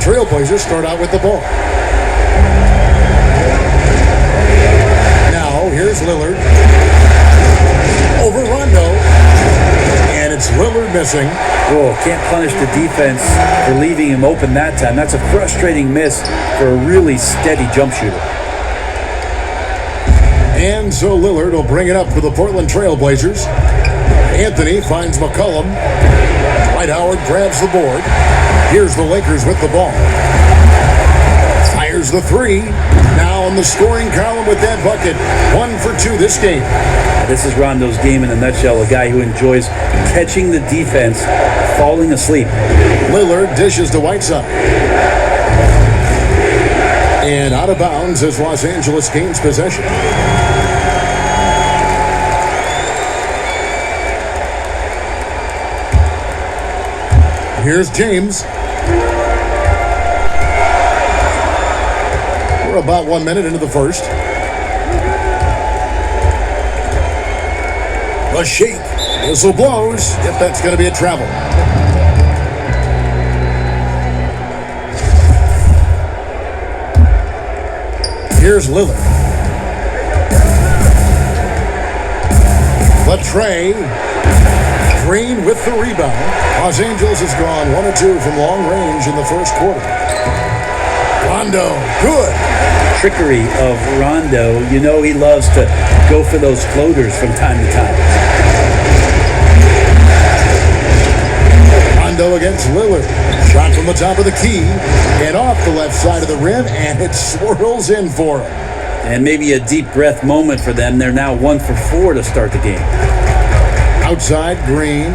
Trailblazers start out with the ball. Now, here's Lillard. Over Rondo. And it's Lillard missing. Oh, can't punish the defense for leaving him open that time. That's a frustrating miss for a really steady jump shooter. And so Lillard will bring it up for the Portland Trailblazers. Anthony finds McCollum. Dwight Howard grabs the board. Here's the Lakers with the ball. Fires the three. Now in the scoring column with that bucket. 1 for 2 this game. This is Rondo's game in a nutshell. A guy who enjoys catching the defense, falling asleep. Lillard dishes to Whiteside. And out of bounds as Los Angeles gains possession. Here's James. We're about 1 minute into the first. The shake. Whistle blows. Yep, that's going to be a travel. Here's Lillard. Latrey. Green with the rebound. Los Angeles has gone 1 of 2 from long range in the first quarter. Rondo, good. Trickery of Rondo. You know he loves to go for those floaters from time to time. Rondo against Lillard. Shot from the top of the key and off the left side of the rim, and it swirls in for him. And maybe a deep breath moment for them. They're now 1 for 4 to start the game. Outside, Green.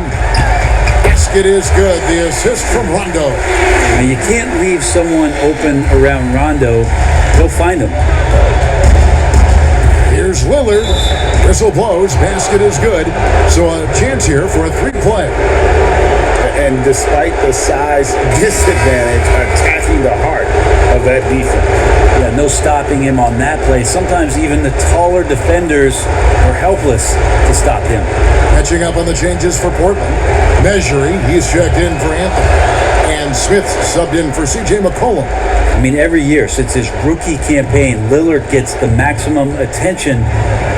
Basket is good. The assist from Rondo. Now, you can't leave someone open around Rondo. He'll find him. Here's Lillard. Whistle blows. Basket is good. So a chance here for a three-play. And despite the size disadvantage, attacking the heart of that defense. Yeah, no stopping him on that play. Sometimes even the taller defenders are helpless to stop him. Catching up on the changes for Portland. Measuring, he's checked in for Anthony. And Smith subbed in for C.J. McCollum. I mean, every year since his rookie campaign, Lillard gets the maximum attention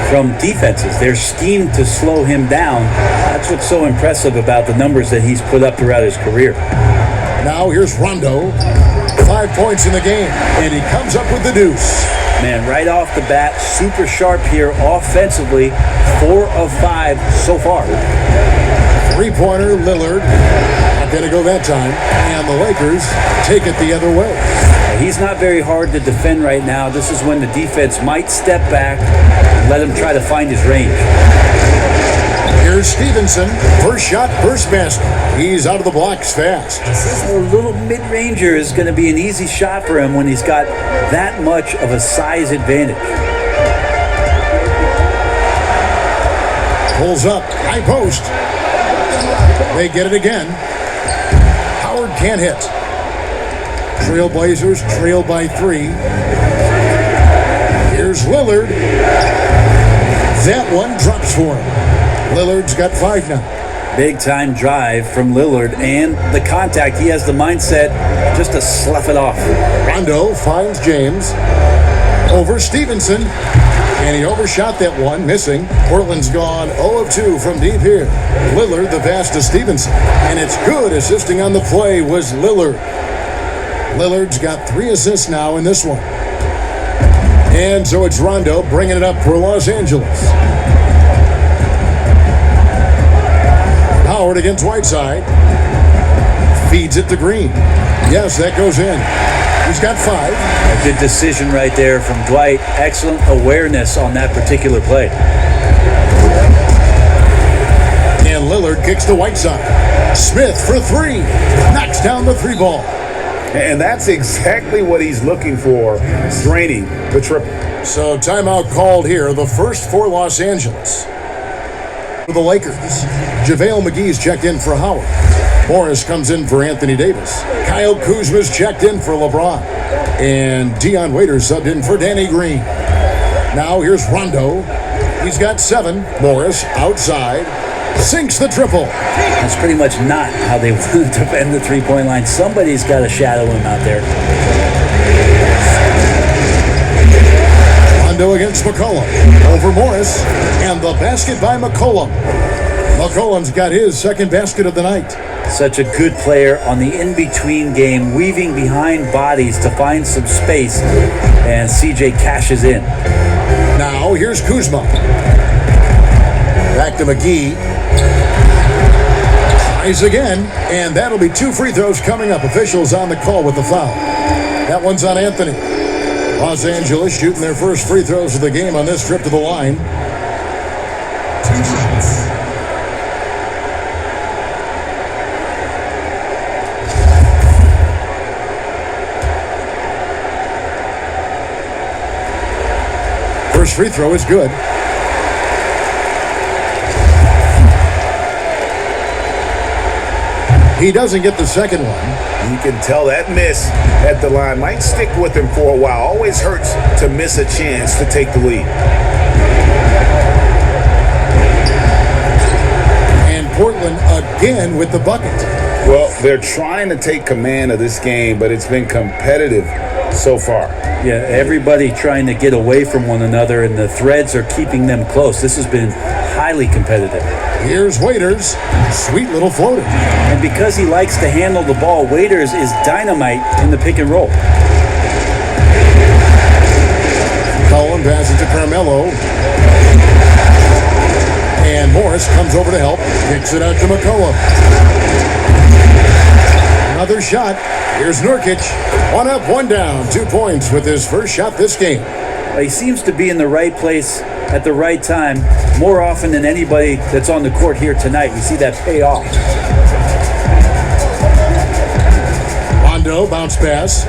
from defenses. They're schemed to slow him down. That's what's so impressive about the numbers that he's put up throughout his career. Now here's Rondo. 5 points in the game, and he comes up with the deuce. Man, right off the bat, super sharp here offensively. 4 of 5 so far. Three-pointer, Lillard. Not going to go that time. And the Lakers take it the other way. He's not very hard to defend right now. This is when the defense might step back and let him try to find his range. Here's Stevenson. First shot, first basket. He's out of the blocks fast. A little mid-ranger is going to be an easy shot for him when he's got that much of a size advantage. Pulls up, high post. They get it again. Howard can't hit. Trailblazers trail by 3. Here's Lillard. That one drops for him. Lillard's got 5 now. Big time drive from Lillard and the contact. He has the mindset just to slough it off. Rondo finds James. Over Stevenson. And he overshot that one, missing. Portland's gone 0 of 2 from deep here. Lillard the pass to Stevenson. And it's good. Assisting on the play was Lillard. Lillard's got 3 assists now in this one. And so it's Rondo bringing it up for Los Angeles. Howard against Whiteside. Feeds it to Green. Yes, that goes in. He's got 5. A good decision right there from Dwight. Excellent awareness on that particular play. And Lillard kicks to Whiteside. Smith for 3. Knocks down the 3 ball. And that's exactly what he's looking for, draining the triple. So timeout called here. The first for Los Angeles. For the Lakers. JaVale McGee's checked in for Howard. Morris comes in for Anthony Davis. Kyle Kuzma's checked in for LeBron. And Dion Waiters subbed in for Danny Green. Now here's Rondo. He's got 7. Morris outside. sinks the triple. That's pretty much not how they want to defend the three-point line. Somebody's got to shadow him out there. Rondo against McCollum. Over Morris. And the basket by McCollum. McCollum's got his second basket of the night. Such a good player on the in-between game, weaving behind bodies to find some space, and CJ cashes in. Now, here's Kuzma. Back to McGee. Tries again, and that'll be 2 free throws coming up. Officials on the call with the foul. That one's on Anthony. Los Angeles shooting their first free throws of the game on this trip to the line. 2 shots. First free throw is good. He doesn't get the second one. You can tell that miss at the line might stick with him for a while. Always hurts to miss a chance to take the lead. And Portland again with the bucket. Well, they're trying to take command of this game, but it's been competitive so far. Yeah, everybody trying to get away from one another, and the threads are keeping them close. This has been highly competitive. Here's Waiters. Sweet little floater. And because he likes to handle the ball, Waiters is dynamite in the pick and roll. Cullen passes to Carmelo. And Morris comes over to help. Kicks it out to McCollum. Another shot. Here's Nurkic. 1 up, 1 down. 2 points with his first shot this game. He seems to be in the right place at the right time more often than anybody that's on the court here tonight. You see that pay off. Rondo, bounce pass.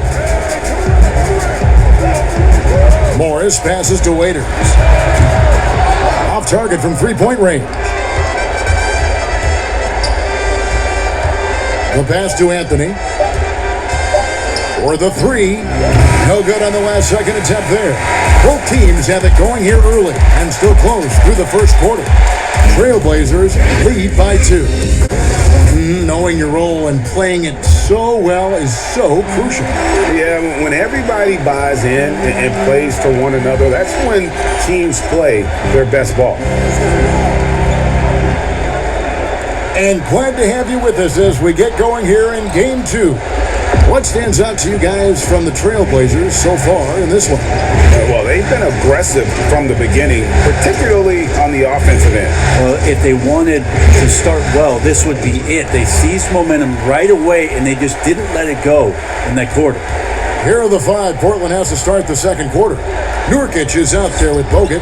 Morris passes to Waiters. Off target from 3-point range. The pass to Anthony. For the 3. No good on the last second attempt there. Both teams have it going here early and still close through the first quarter. Trailblazers lead by 2. Knowing your role and playing it so well is so crucial. Yeah, when everybody buys in and plays for one another, that's when teams play their best ball. And glad to have you with us as we get going here in Game 2. What stands out to you guys from the Trailblazers so far in this one? Well, they've been aggressive from the beginning, particularly on the offensive end. Well, if they wanted to start well, this would be it. They seized momentum right away, and they just didn't let it go in that quarter. Here are the 5 Portland has to start the second quarter. Nurkic is out there with Bogut.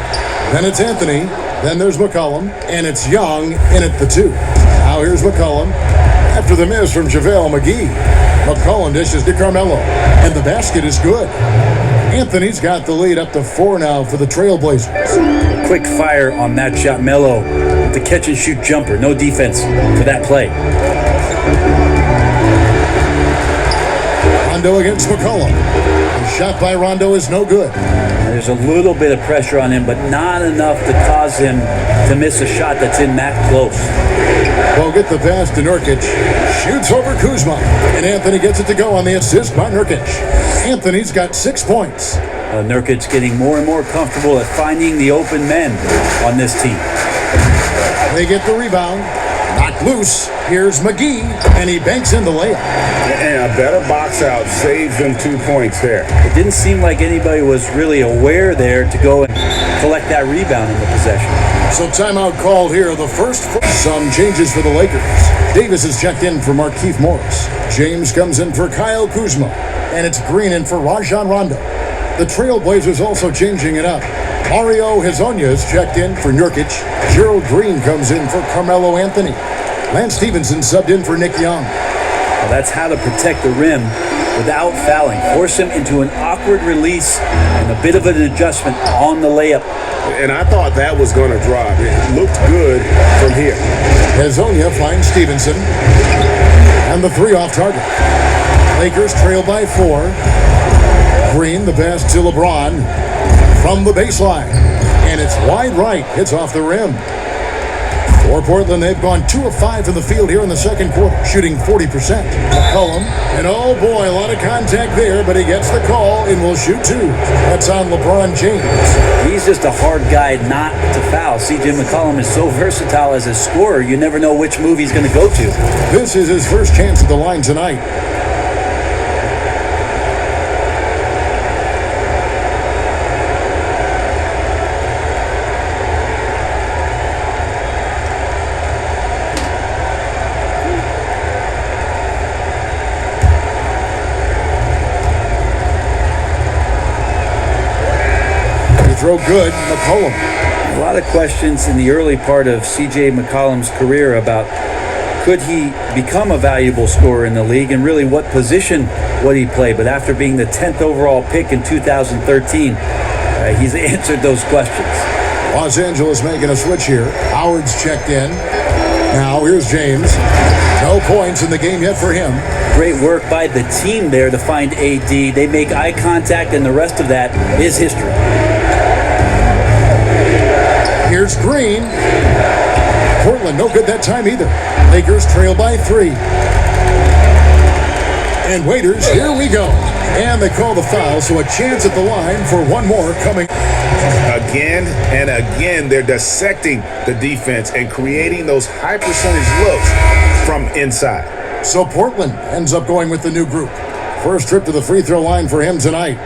Then it's Anthony. Then there's McCollum. And it's Young in at the 2. Now here's McCollum. After the miss from JaVale McGee. McCollum dishes to Carmelo. And the basket is good. Anthony's got the lead up to 4 now for the Trailblazers. Quick fire on that shot. Melo with the catch-and-shoot jumper. No defense for that play. Rondo against McCollum. The shot by Rondo is no good. There's a little bit of pressure on him, but not enough to cause him to miss a shot that's in that close. Well, get the pass to Nurkic. Shoots over Kuzma. And Anthony gets it to go on the assist by Nurkic. Anthony's got 6 points. Nurkic's getting more and more comfortable at finding the open men on this team. They get the rebound. Knocked loose. Here's McGee. And he banks in the layup. And a better box out saves them 2 points there. It didn't seem like anybody was really aware there to go and collect that rebound in the possession. So timeout called here. The first. Some changes for the Lakers. Davis is checked in for Markieff Morris. James comes in for Kyle Kuzma. And it's Green in for Rajon Rondo. The Trailblazers also changing it up. Mario Hezonja is checked in for Nurkic. Gerald Green comes in for Carmelo Anthony. Lance Stevenson subbed in for Nick Young. Well, that's how to protect the rim without fouling. Force him into an awkward release and a bit of an adjustment on the layup. And I thought that was going to drop. It looked good from here. Hezonja finds Stevenson. And the 3 off target. Lakers trail by 4. Green, the pass to LeBron from the baseline. And it's wide right. Hits off the rim. For Portland, they've gone 2 of 5 from the field here in the second quarter, shooting 40%. McCollum, and oh boy, a lot of contact there, but he gets the call and will shoot 2. That's on LeBron James. He's just a hard guy not to foul. C.J. McCollum is so versatile as a scorer, you never know which move he's going to go to. This is his first chance at the line tonight. Throw good, McCollum. A lot of questions in the early part of C.J. McCollum's career about could he become a valuable scorer in the league and really what position would he play. But after being the 10th overall pick in 2013, he's answered those questions. Los Angeles making a switch here. Howard's checked in. Now here's James. No points in the game yet for him. Great work by the team there to find AD. They make eye contact, and the rest of that is history. Here's Green. Portland, no good that time either. Lakers trail by 3. And Waiters, here we go. And they call the foul, so a chance at the line for one more coming. Again and again, they're dissecting the defense and creating those high percentage looks from inside. So Portland ends up going with the new group. First trip to the free throw line for him tonight.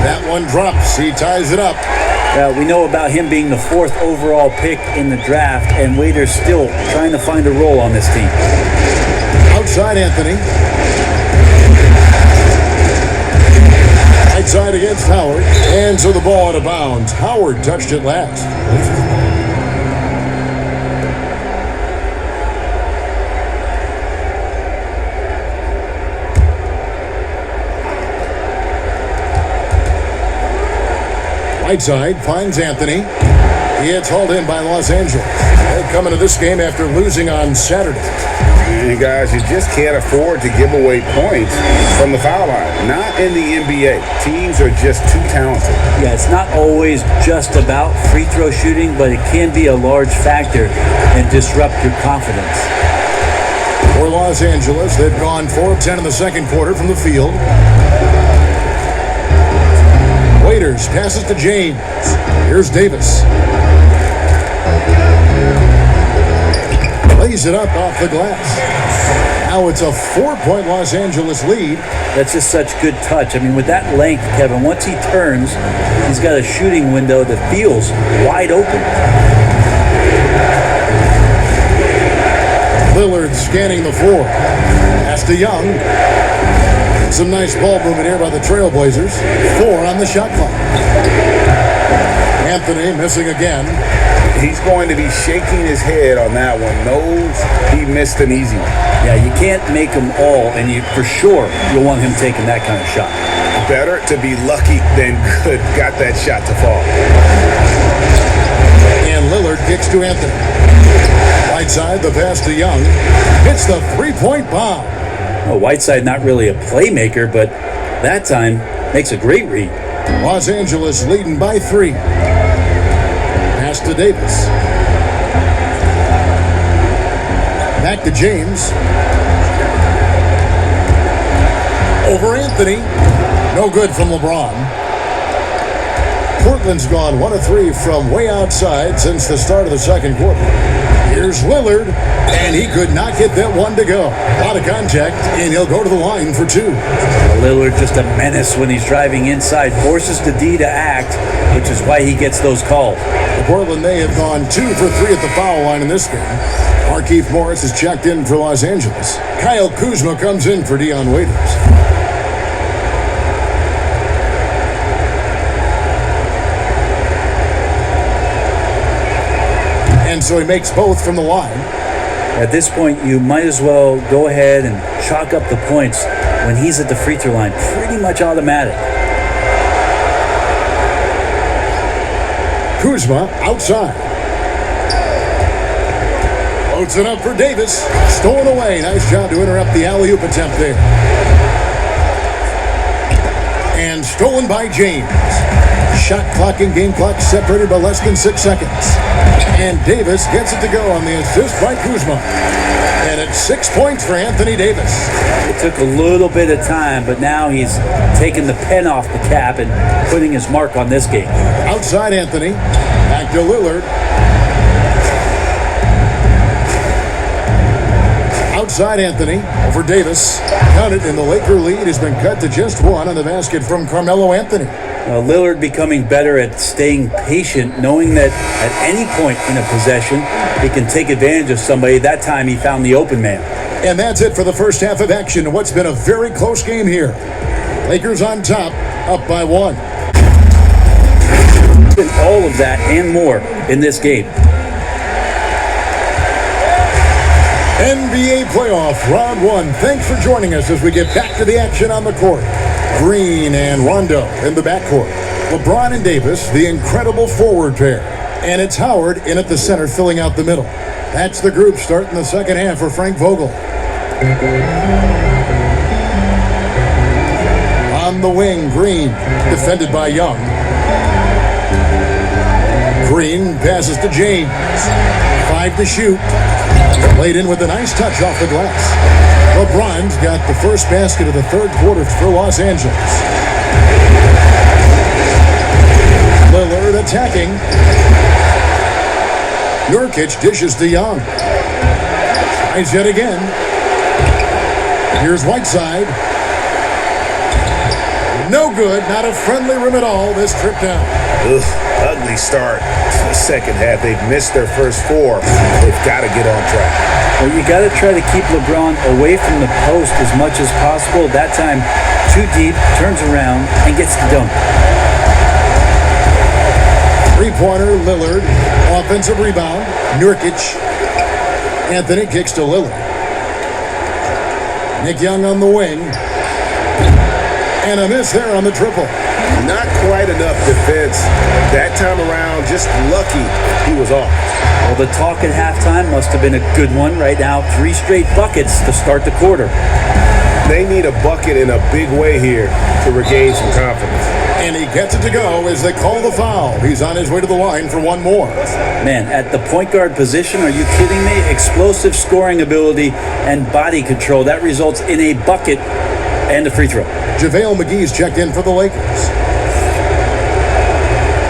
That one drops. He ties it up. We know about him being the 4th overall pick in the draft, and Waiters still trying to find a role on this team. Outside Anthony. Right side against Howard. And so the ball out of bounds. Howard touched it last. Whiteside finds Anthony. He gets hauled in by Los Angeles. They come into this game after losing on Saturday. And guys, you just can't afford to give away points from the foul line. Not in the NBA. Teams are just too talented. Yeah, it's not always just about free throw shooting, but it can be a large factor and disrupt your confidence. For Los Angeles, they've gone 4 of 10 in the second quarter from the field. Waiters passes to James. Here's Davis. Lays it up off the glass. Now it's a 4-point Los Angeles lead. That's just such good touch. I mean, with that length, Kevin, once he turns, he's got a shooting window that feels wide open. Lillard scanning the floor. Pass to Young. Some nice ball movement here by the Trailblazers. 4 on the shot clock. Anthony missing again. He's going to be shaking his head on that one. Knows he missed an easy one. Yeah, you can't make them all, and for sure you'll want him taking that kind of shot. Better to be lucky than good. Got that shot to fall. And Lillard kicks to Anthony. Right side, the pass to Young. Hits the 3-point bomb. Well, Whiteside not really a playmaker, but that time makes a great read. Los Angeles leading by 3. Pass to Davis. Back to James. Over Anthony. No good from LeBron. Portland's gone 1 of 3 from way outside since the start of the second quarter. Here's Lillard, and he could not get that one to go. A lot of contact, and he'll go to the line for 2. Lillard just a menace when he's driving inside, forces the D to act, which is why he gets those calls. The Portland, they have gone 2 for 3 at the foul line in this game. Markieff Morris is checked in for Los Angeles. Kyle Kuzma comes in for Dion Waiters. And so he makes both from the line. At this point, you might as well go ahead and chalk up the points when he's at the free throw line. Pretty much automatic. Kuzma outside. Floats it up for Davis. Stolen away. Nice job to interrupt the alley-oop attempt there. And stolen by James. Shot clock and game clock separated by less than 6 seconds. And Davis gets it to go on the assist by Kuzma. And it's 6 points for Anthony Davis. It took a little bit of time, but now he's taking the pen off the cap and putting his mark on this game. Outside Anthony. Back to Lillard. Outside Anthony over Davis. Counted, and the Laker lead has been cut to just one on the basket from Carmelo Anthony. Lillard becoming better at staying patient, knowing that at any point in a possession, he can take advantage of somebody. That time he found the open man. And that's it for the first half of action. What's been a very close game here. Lakers on top, up by 1. And all of that and more in this game. NBA playoff round 1. Thanks for joining us as we get back to the action on the court. Green and Rondo in the backcourt. LeBron and Davis, the incredible forward pair. And it's Howard in at the center filling out the middle. That's the group starting the second half for Frank Vogel. On the wing, Green, defended by Young. Green passes to James. 5 to shoot. Laid in with a nice touch off the glass. LeBron's got the first basket of the third quarter for Los Angeles. Lillard attacking. Nurkic dishes to Young. Tries yet again. Here's Whiteside. No good. Not a friendly rim at all this trip down. Ugly start to the second half. They've missed their first 4. They've got to get on track. Well, you got to try to keep LeBron away from the post as much as possible. That time, too deep, turns around, and gets the dunk. Three-pointer, Lillard. Offensive rebound, Nurkic. Anthony kicks to Lillard. Nick Young on the wing. And a miss there on the triple. Not quite enough defense. That time around, just lucky he was off. Well, the talk at halftime must have been a good one. Right now, 3 straight buckets to start the quarter. They need a bucket in a big way here to regain some confidence. And he gets it to go as they call the foul. He's on his way to the line for one more. Man, at the point guard position, are you kidding me? Explosive scoring ability and body control. That results in a bucket and a free throw. JaVale McGee's checked in for the Lakers.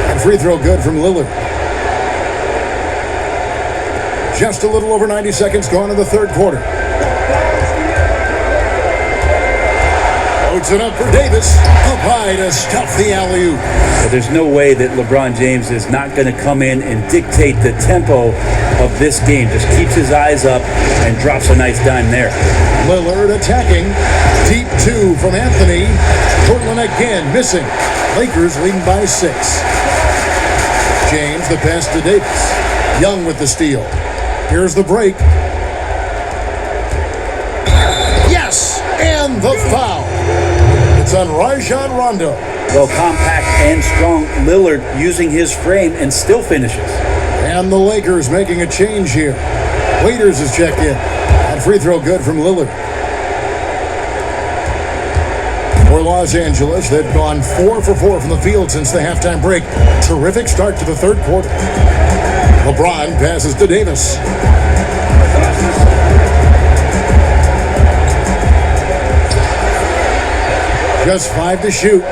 And free throw good from Lillard. Just a little over 90 seconds gone in the third quarter. Loads it up for Davis. Up high to stuff the alley-oop. But there's no way that LeBron James is not going to come in and dictate the tempo of this game. Just keeps his eyes up and drops a nice dime there. Lillard attacking. Deep 2 from Anthony. Portland again missing. Lakers leading by 6. James the pass to Davis. Young with the steal. Here's the break. Yes! And the foul. It's on Rajon Rondo. Well, compact and strong Lillard using his frame and still finishes. And the Lakers making a change here. Waiters is checked in. And free throw good from Lillard. For Los Angeles, they've gone 4 for 4 from the field since the halftime break. Terrific start to the third quarter. LeBron passes to Davis. Just 5 to shoot.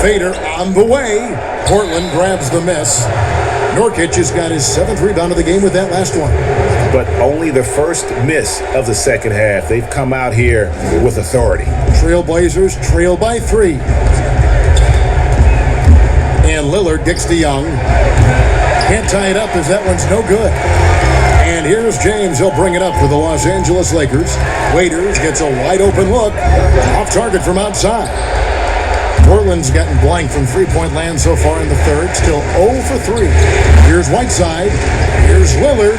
Fader on the way. Portland grabs the miss. Nurkic has got his 7th rebound of the game with that last one. But only the first miss of the second half. They've come out here with authority. Trailblazers trail by 3. And Lillard gets to Young. Can't tie it up as that one's no good. And here's James. He'll bring it up for the Los Angeles Lakers. Waiters gets a wide open look. Off target from outside. Portland's gotten blank from three-point land so far in the third. Still 0 for 3. Here's Whiteside. Here's Lillard.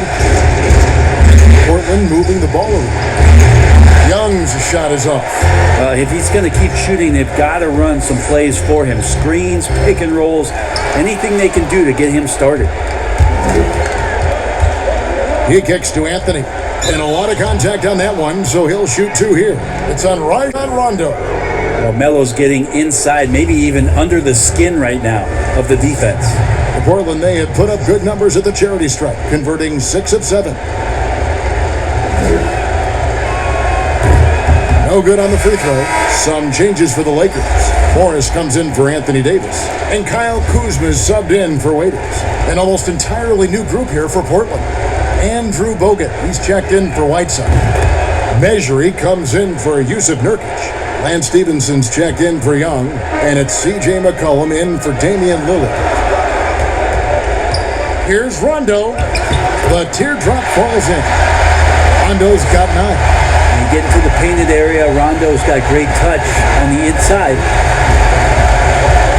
Portland moving the ball around. Young's shot is off. If he's going to keep shooting, they've got to run some plays for him. Screens, pick and rolls, anything they can do to get him started. He kicks to Anthony. And a lot of contact on that one, so he'll shoot two here. It's on Rondo. Well, Melo's getting inside, maybe even under the skin right now of the defense. For Portland, they have put up good numbers at the charity stripe, converting 6 of 7. No good on the free throw. Some changes for the Lakers. Morris comes in for Anthony Davis. And Kyle Kuzma is subbed in for Waiters. An almost entirely new group here for Portland. Andrew Bogut, he's checked in for Whiteside. Mejri comes in for Yusuf Nurkic. Lance Stevenson's checked in for Young. And it's C.J. McCollum in for Damian Lillard. Here's Rondo. The teardrop falls in. Rondo's got 9. You get into the painted area, Rondo's got great touch on the inside.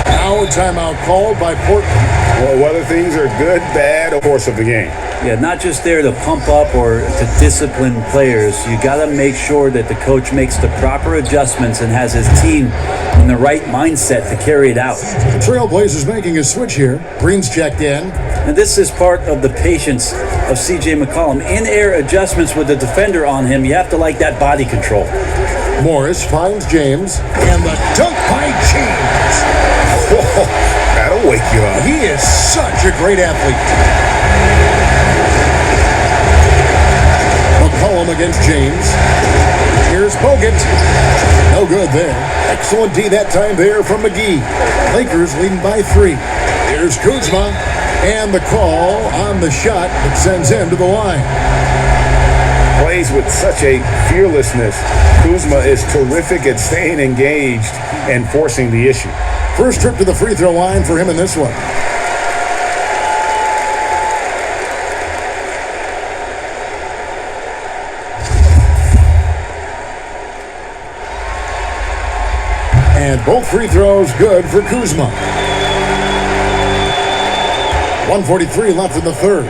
Now a timeout called by Portland. Well, whether things are good, bad, or course of the game. Yeah, not just there to pump up or to discipline players. You got to make sure that the coach makes the proper adjustments and has his team in the right mindset to carry it out. The Trailblazers making a switch here. Green's checked in. And this is part of the patience of C.J. McCollum. In-air adjustments with the defender on him. You have to like that body control. Morris finds James. And the dunk by James. Whoa, that'll wake you up. He is such a great athlete. McCollum against James. Here's Bogut. No good there. Excellent D that time there from McGee. Lakers leading by 3. Here's Kuzma. And the call on the shot that sends him to the line. Plays with such a fearlessness. Kuzma is terrific at staying engaged and forcing the issue. First trip to the free throw line for him in this one. And both free throws good for Kuzma. 1:43 left in the third.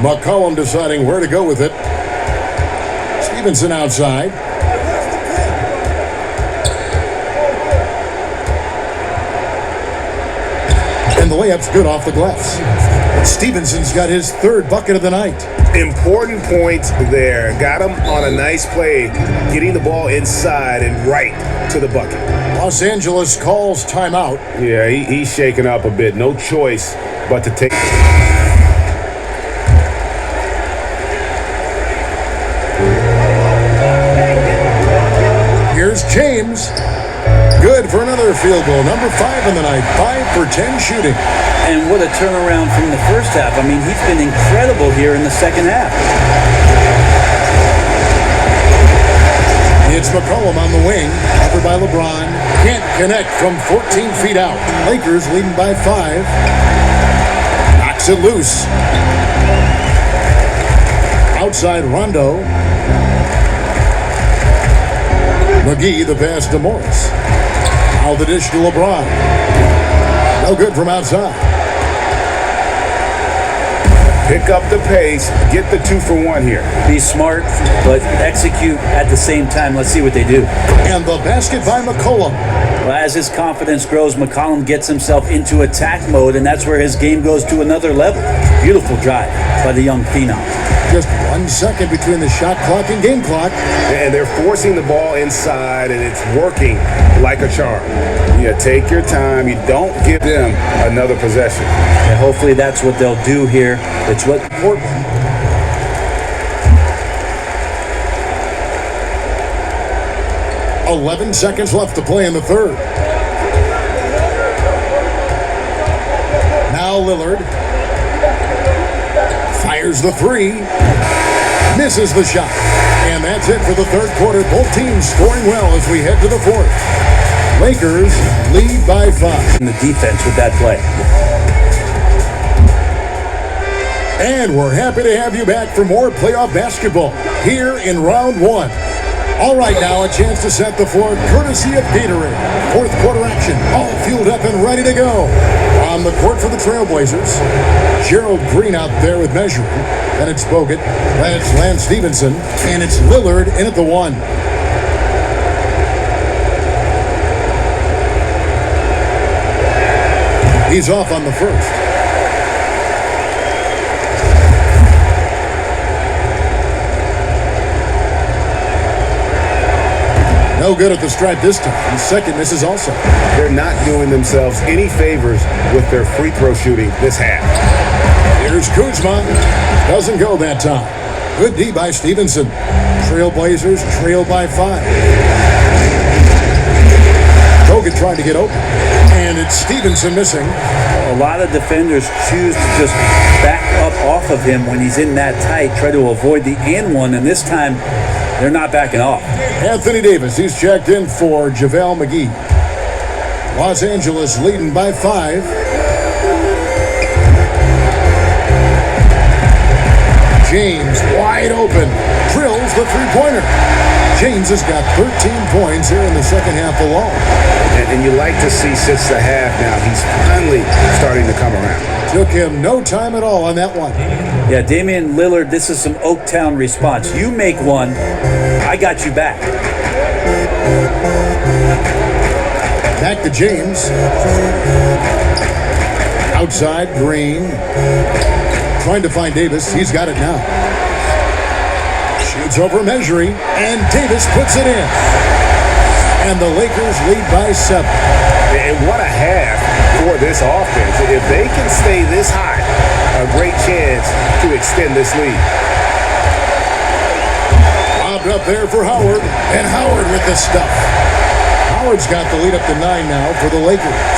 McCollum deciding where to go with it. Stevenson outside. And the layup's good off the glass. Stevenson's got his third bucket of the night. Important points there. Got him on a nice play, getting the ball inside and right to the bucket. Los Angeles calls timeout. Yeah, he's shaking up a bit. No choice but to take. Here's James. Good for another field goal. Number 5 in the night. 5 for 10 shooting. And what a turnaround from the first half. I mean, he's been incredible here in the second half. It's McCollum on the wing. Covered by LeBron. Can't connect from 14 feet out. Lakers leading by 5. Knocks it loose. Outside Rondo. McGee the pass to Morris. Now the dish to LeBron. No good from outside. Pick up the pace, get the 2-for-1 here. Be smart, but execute at the same time. Let's see what they do. And the basket by McCollum. Well, as his confidence grows, McCollum gets himself into attack mode, and that's where his game goes to another level. Beautiful drive by the young phenom. Just 1 second between the shot clock and game clock. And they're forcing the ball inside, and it's working like a charm. You take your time. You don't give them another possession. And hopefully that's what they'll do here. It's what Portland. "11 seconds left to play in the third. Now Lillard fires the 3, misses the shot, and that's it for the third quarter. Both teams scoring well as we head to the fourth. Lakers lead by 5. in the defense with that play. And we're happy to have you back for more playoff basketball here in round 1. All right, now a chance to set the floor courtesy of Gatorade. Fourth quarter action, all fueled up and ready to go. On the court for the Trailblazers, Gerald Green out there with measuring. Then it's Bogut, then it's Lance Stevenson, and it's Lillard in at the 1. He's off on the first. No good at the stripe this time. The second misses also. They're not doing themselves any favors with their free throw shooting this half. Here's Kuzma. Doesn't go that time. Good D by Stevenson. Trailblazers trail by 5. Bogut trying to get open. And it's Stevenson missing. A lot of defenders choose to just back up off of him when he's in that tight, try to avoid the and one, and this time they're not backing off. Anthony Davis, he's checked in for JaVale McGee. Los Angeles leading by 5. James wide open, drills the three-pointer. James has got 13 points here in the second half alone. And you like to see since the half now, he's finally starting to come around. Took him no time at all on that one. Yeah, Damian Lillard, this is some Oaktown response. You make one, I got you back. Back to James. Outside, Green. Trying to find Davis. He's got it now. Shoots over Measuring, and Davis puts it in. And the Lakers lead by 7. And what a half for this offense. If they can stay this high, a great chance to extend this lead. Lobbed up there for Howard, and Howard with the stuff. Howard's got the lead up to 9 now for the Lakers.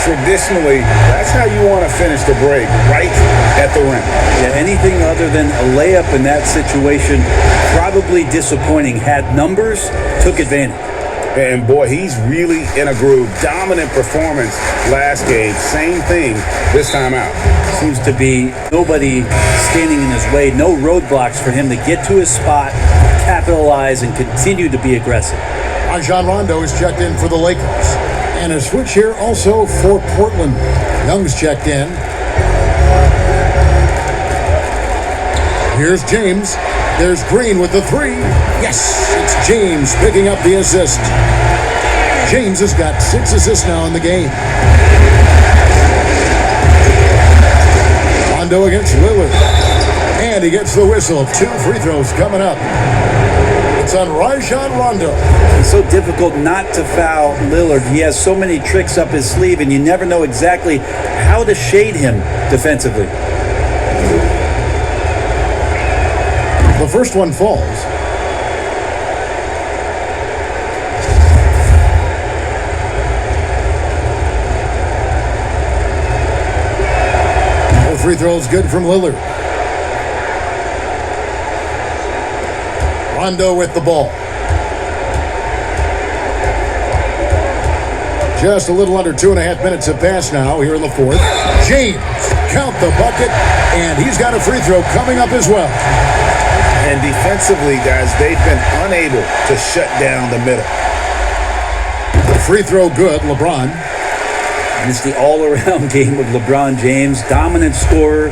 Traditionally, that's how you want to finish the break, right at the rim. Yeah, anything other than a layup in that situation, probably disappointing. Had numbers, took advantage. And boy, he's really in a groove. Dominant performance last game. Same thing this time out. Seems to be nobody standing in his way, no roadblocks for him to get to his spot, capitalize, and continue to be aggressive. Rajon Rondo is checked in for the Lakers. And a switch here also for Portland. Young's checked in. Here's James. There's Green with the 3. Yes, it's James picking up the assist. James has got 6 assists now in the game. Rondo against Lillard. And he gets the whistle. 2 free throws coming up. It's on Rajon Rondo. It's so difficult not to foul Lillard. He has so many tricks up his sleeve, and you never know exactly how to shade him defensively. The first one falls. The free throw is good from Lillard. Rondo with the ball. Just a little under 2.5 minutes have passed now here in the fourth. James, count the bucket, and he's got a free throw coming up as well. And defensively, guys, they've been unable to shut down the middle. The free throw good, LeBron. And it's the all-around game of LeBron James. Dominant scorer,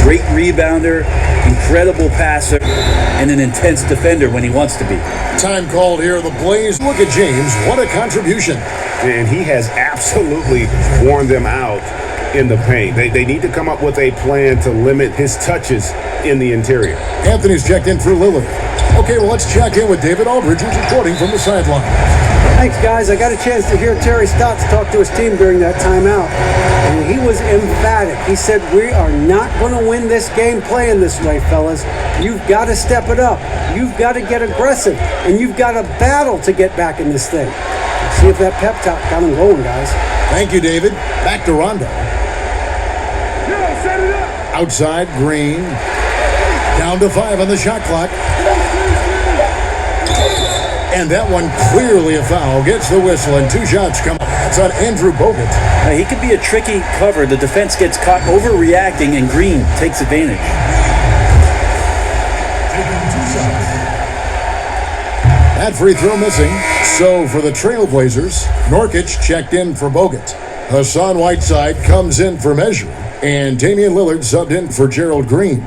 great rebounder, incredible passer, and an intense defender when he wants to be. Time called here, the Blaze. Look at James, what a contribution. And he has absolutely worn them out in the paint. They need to come up with a plan to limit his touches in the interior. Anthony's checked in for Lillard. Okay, well, let's check in with David Aldridge, who's reporting from the sideline. Thanks, guys. I got a chance to hear Terry Stotts talk to his team during that timeout, and he was emphatic. He said, "We are not going to win this game playing this way, fellas. You've got to step it up. You've got to get aggressive, and you've got to battle to get back in this thing." See if that pep talk got him going, guys. Thank you, David. Back to Rondo. Outside, Green. Down to 5 on the shot clock. And that one clearly a foul. Gets the whistle, and 2 shots come up. That's on Andrew Bogut. Now, he could be a tricky cover. The defense gets caught overreacting, and Green takes advantage. That free throw missing. So for the Trailblazers, Nurkic checked in for Bogut. Hassan Whiteside comes in for Measure. And Damian Lillard subbed in for Gerald Green.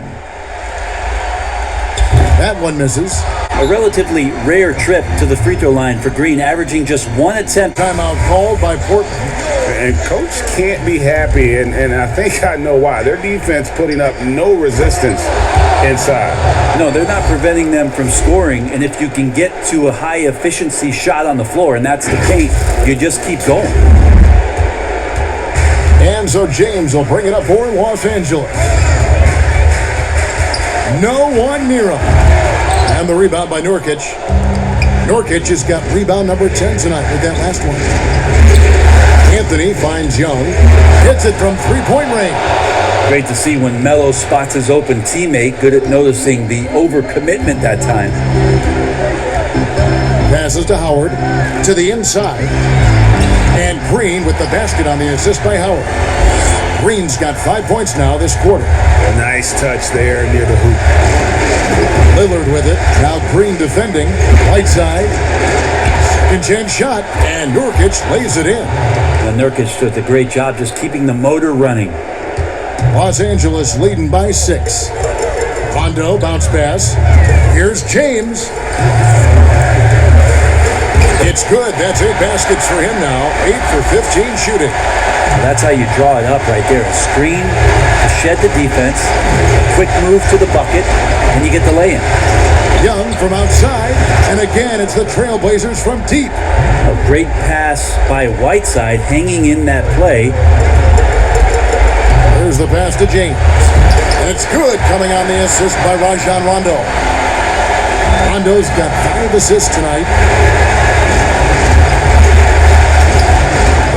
That one misses. A relatively rare trip to the free throw line for Green, averaging just 1 attempt. Timeout called by Portland. and Coach can't be happy, and I think I know why. Their defense putting up no resistance inside. No, they're not preventing them from scoring, and if you can get to a high-efficiency shot on the floor, and that's the paint, you just keep going. And so James will bring it up for Los Angeles. No one near him. And the rebound by Nurkic. Nurkic has got rebound number 10 tonight with that last one. Anthony finds Young. Hits it from three-point range. Great to see when Melo spots his open teammate. Good at noticing the overcommitment that time. Passes to Howard. To the inside. And Green with the basket on the assist by Howard. Green's got 5 points now this quarter. Nice touch there near the hoop. Lillard with it. Now Green defending. Right side. Second chance shot. And Nurkic lays it in. And Nurkic did a great job just keeping the motor running. Los Angeles leading by 6. Rondo bounce pass. Here's James. It's good. That's 8 baskets for him now. 8 for 15 shooting. That's how you draw it up right there. A screen to shed the defense, a quick move to the bucket, and you get the lay-in. Young from outside, and again it's the Trailblazers from deep. A great pass by Whiteside hanging in that play. There's the pass to James. And it's good coming on the assist by Rajon Rondo. Rondo's got 5 assists tonight.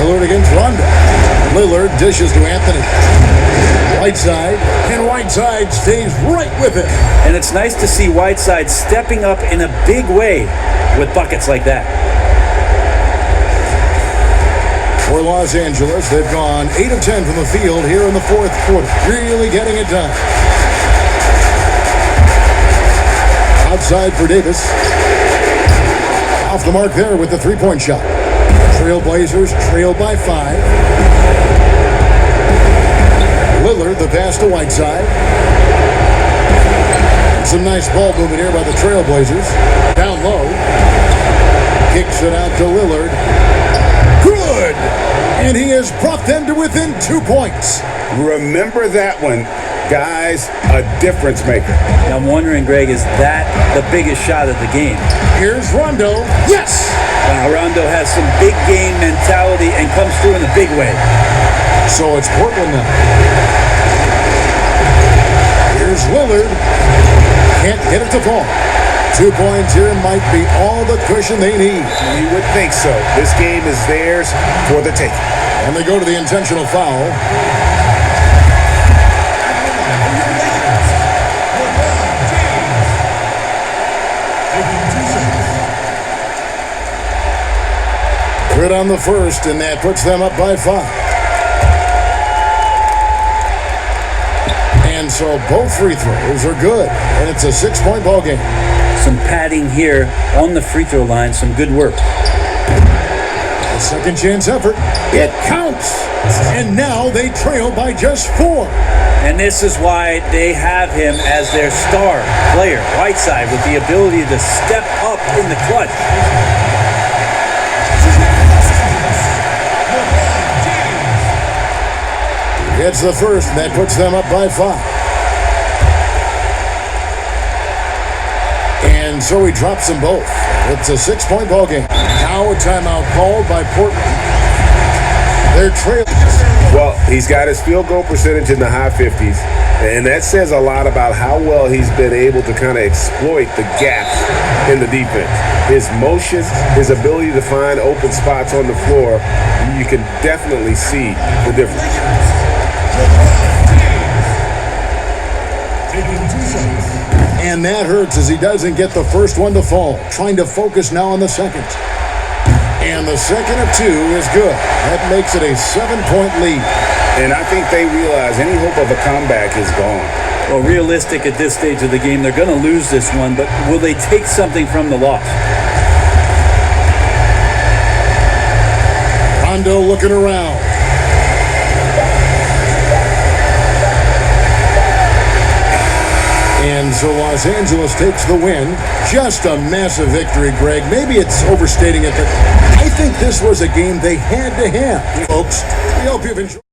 Lillard against Rondo. Lillard dishes to Anthony. Whiteside, and Whiteside stays right with it. And it's nice to see Whiteside stepping up in a big way with buckets like that. For Los Angeles, they've gone 8 of 10 from the field here in the fourth quarter. Really getting it done. Outside for Davis. Off the mark there with the three-point shot. Trailblazers trail by 5. Lillard, the pass to Whiteside. Some nice ball movement here by the Trailblazers. Down low. Kicks it out to Lillard. Good! And he has brought them to within 2 points. Remember that one. Guys, a difference maker. Now I'm wondering, Greg, is that the biggest shot of the game? Here's Rondo. Yes! Wow, Rondo has some big game mentality and comes through in a big way. So it's Portland now. Here's Lillard. Can't get it to fall. 2 points here might be all the cushion they need. You would think so. This game is theirs for the taking. And they go to the intentional foul. Good on the first, and that puts them up by 5. And so both free throws are good, and it's a 6-point ball game. Some padding here on the free throw line, some good work. A second chance effort. It counts. And now they trail by just 4. And this is why they have him as their star player, Whiteside, with the ability to step up in the clutch. It's the first, and that puts them up by 5. And so he drops them both. It's a 6-point ball game. Now a timeout called by Portland. They're trailing. Well, he's got his field goal percentage in the high 50s, and that says a lot about how well he's been able to kind of exploit the gaps in the defense. His motion, his ability to find open spots on the floor, you can definitely see the difference. And that hurts as he doesn't get the first one to fall. Trying to focus now on the second. And the second of 2 is good. That makes it a 7-point lead. And I think they realize any hope of a comeback is gone. Well, realistic at this stage of the game, they're going to lose this one, but will they take something from the loss? Rondo looking around. And so Los Angeles takes the win. Just a massive victory, Greg. Maybe it's overstating it, but I think this was a game they had to have. Folks, we hope you've enjoyed.